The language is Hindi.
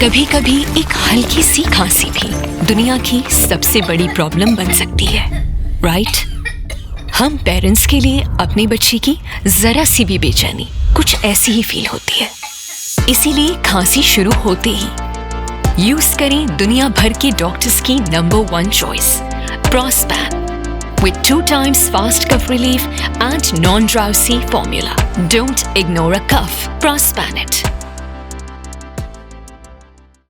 कभी कभी एक हल्की सी खांसी भी दुनिया की सबसे बड़ी प्रॉब्लम बन सकती है, राइट? हम पेरेंट्स के लिए अपने बच्चे की जरा सी भी बेचैनी कुछ ऐसी ही फील होती है। इसीलिए खांसी शुरू होते ही यूज करें दुनिया भर के डॉक्टर्स की number 1 choice, Prospan, with 2 times fast cough relief and non-drowsy formula. Don't ignore a cough. Prospan it.